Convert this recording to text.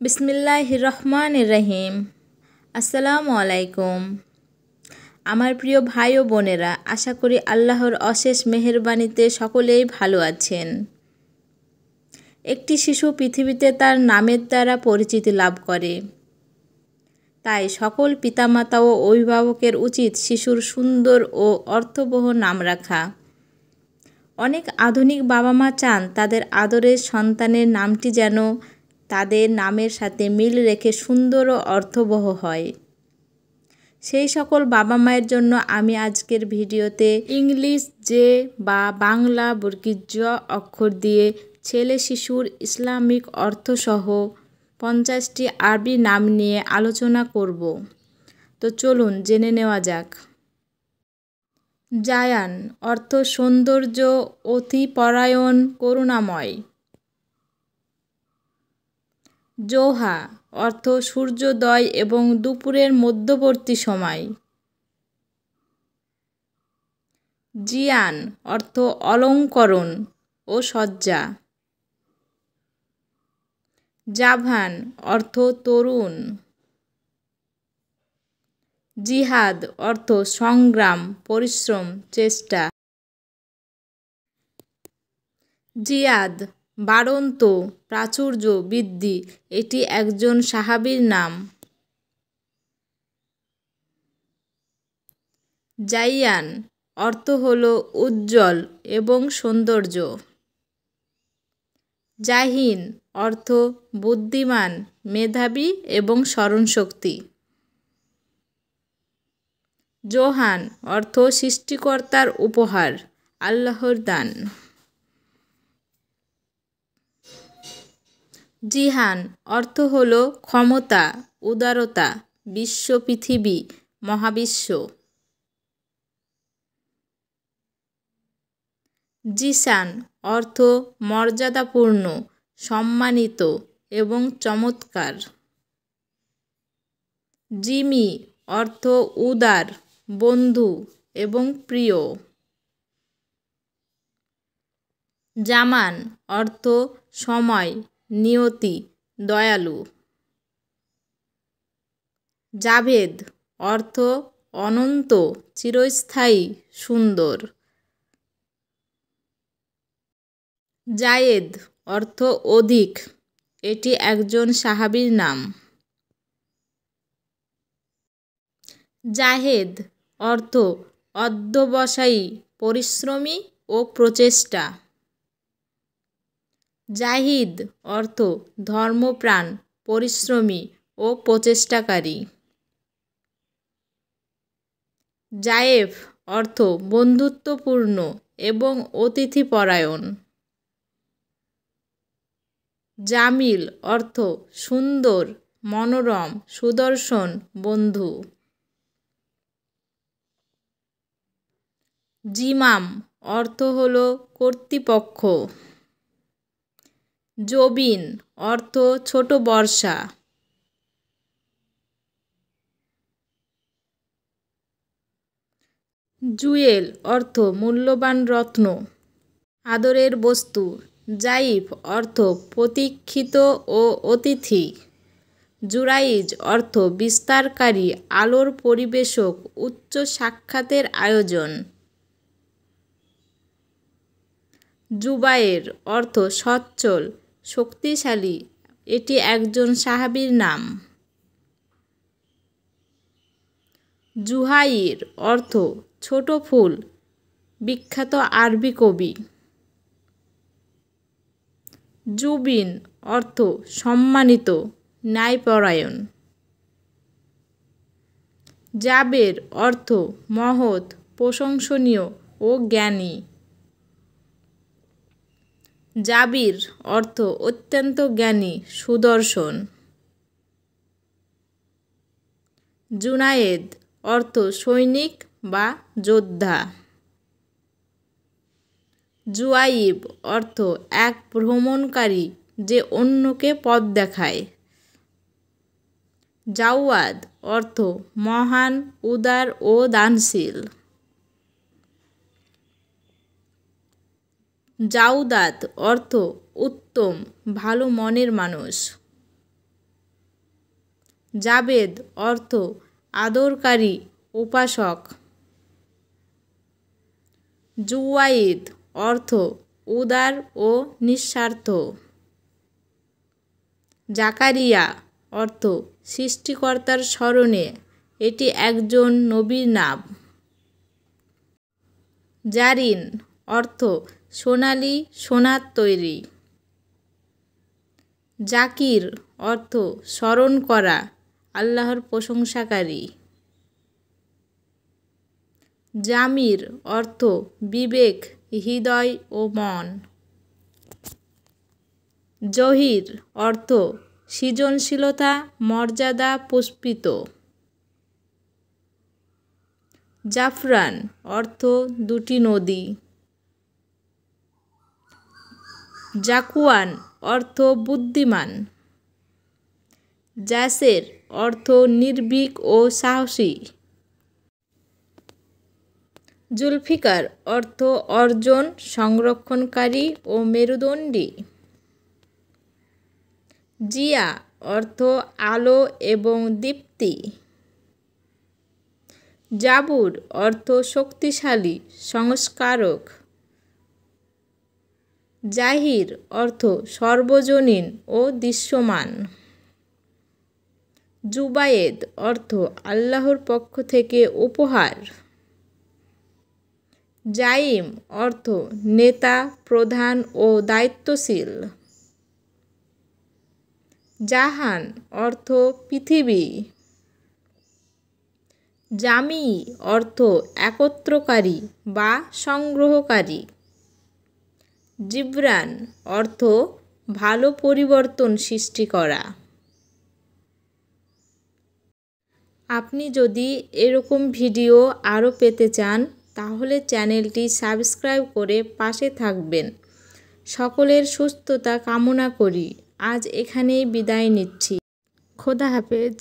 বিসমিল্লাহির রহমানির রহিম। আসসালামু আলাইকুম। আমার প্রিয় ভাই ও বোনেরা, আশা করি আল্লাহর অশেষ মেহেরবানিতে সকলেই ভালো আছেন। একটি শিশু পৃথিবীতে তার নামের দ্বারা পরিচিতি লাভ করে। তাই সকল পিতামাতা ও অভিভাবকের উচিত শিশুর সুন্দর ও অর্থবহ নাম রাখা। অনেক আধুনিক বাবা মা চান তাদের আদরের সন্তানের নামটি যেন তাদের নামের সাথে মিল রেখে সুন্দর ও অর্থবহ হয়। সেই সকল বাবা মায়ের জন্য আমি আজকের ভিডিওতে ইংলিশ জে বা বাংলা বর্গীয় জ অক্ষর দিয়ে ছেলে শিশুর ইসলামিক অর্থসহ 50টি আরবি নাম নিয়ে আলোচনা করব। তো চলুন জেনে নেওয়া যাক। জায়ান অর্থ সৌন্দর্য, অতিপরায়ণ, করুণাময়। জোহা অর্থ সূর্যোদয় এবং দুপুরের মধ্যবর্তী সময়। জিয়ান অর্থ অলঙ্করণ ও সজ্জা। জাভান অর্থ তরুণ। জিহাদ অর্থ সংগ্রাম, পরিশ্রম, চেষ্টা। জিয়াদ বাড়ন্ত, প্রাচুর্য, বৃদ্ধি। এটি একজন সাহাবীর নাম। জাইয়ান অর্থ হল উজ্জ্বল এবং সৌন্দর্য। জাহিন অর্থ বুদ্ধিমান, মেধাবী এবং স্মরণশক্তি। জোহান অর্থ সৃষ্টিকর্তার উপহার, আল্লাহর দান। জিহান অর্থ হল ক্ষমতা, উদারতা, বিশ্ব, পৃথিবী, মহাবিশ্ব। জিসান অর্থ মর্যাদাপূর্ণ, সম্মানিত এবং চমৎকার। জিমি অর্থ উদার, বন্ধু এবং প্রিয়। জামান অর্থ সময়, নিয়তি, দয়ালু। জাভেদ অর্থ অনন্ত, চিরস্থায়ী, সুন্দর। জায়েদ অর্থ অধিক। এটি একজন সাহাবীর নাম। জাহেদ অর্থ অধ্যবসায়ী, পরিশ্রমী ও প্রচেষ্টা। জাহিদ অর্থ ধর্মপ্রাণ, পরিশ্রমী ও প্রচেষ্টাকারী। জায়েফ অর্থ বন্ধুত্বপূর্ণ এবং অতিথিপরায়ণ। জামিল অর্থ সুন্দর, মনোরম, সুদর্শন, বন্ধু। জিমাম অর্থ হল কর্তৃপক্ষ। জবিন অর্থ ছোট বর্ষা। জুয়েল অর্থ মূল্যবান রত্ন, আদরের বস্তু। জাইফ অর্থ প্রতীক্ষিত ও অতিথি। জুরাইজ অর্থ বিস্তারকারী, আলোর পরিবেশক, উচ্চ সাক্ষাতের আয়োজন। জুবায়ের অর্থ সচ্ছল, শক্তিশালী। এটি একজন সাহাবীর নাম। জুহাইর অর্থ ছোট ফুল, বিখ্যাত আরবি কবি। জুবিন অর্থ সম্মানিত, ন্যায়পরায়ণ। জাবের অর্থ মহৎ, প্রশংসনীয় ও জ্ঞানী। জাবির অর্থ অত্যন্ত জ্ঞানী, সুদর্শন। জুনায়েদ অর্থ সৈনিক বা যোদ্ধা। জুয়াইব অর্থ এক ভ্রমণকারী যে অন্যকে পথ দেখায়। জাওয়াদ অর্থ মহান, উদার ও দানশীল। জাউদাত অর্থ উত্তম, ভালো মনের মানুষ। জাবেদ অর্থ আদরকারী, উপাসক। জুওয়াইদ অর্থ উদার ও নিঃস্বার্থ। জাকারিয়া অর্থ সৃষ্টিকর্তার স্মরণে, এটি একজন নবীর নাম। জারিন অর্থ সোনালী, সোনার তৈরি। জাকির অর্থ স্মরণ করা, আল্লাহর প্রশংসাকারী। জামির অর্থ বিবেক, হৃদয় ও মন। জহির অর্থ সৃজনশীলতা, মর্যাদা পুষ্পিত। জাফরান অর্থ দুটি নদী। জাকুয়ান অর্থ বুদ্ধিমান। জাসের অর্থ নির্ভীক ও সাহসী। জুলফিকার অর্থ অর্জন, সংরক্ষণকারী ও মেরুদণ্ডী। জিয়া অর্থ আলো এবং দীপ্তি। জাবুর অর্থ শক্তিশালী, সংস্কারক। জাহির অর্থ সর্বজনীন ও দৃশ্যমান। জুবায়েদ অর্থ আল্লাহর পক্ষ থেকে উপহার। জাইম অর্থ নেতা, প্রধান ও দায়িত্বশীল। জাহান অর্থ পৃথিবী। জামি অর্থ একত্রকারী বা সংগ্রহকারী। জিবরান অর্থ ভালো পরিবর্তন সৃষ্টি করা। আপনি যদি এরকম ভিডিও আরও পেতে চান তাহলে চ্যানেলটি সাবস্ক্রাইব করে পাশে থাকবেন। সকলের সুস্থতা কামনা করি। আজ এখানেই বিদায় নিচ্ছি। খোদা হাফেজ।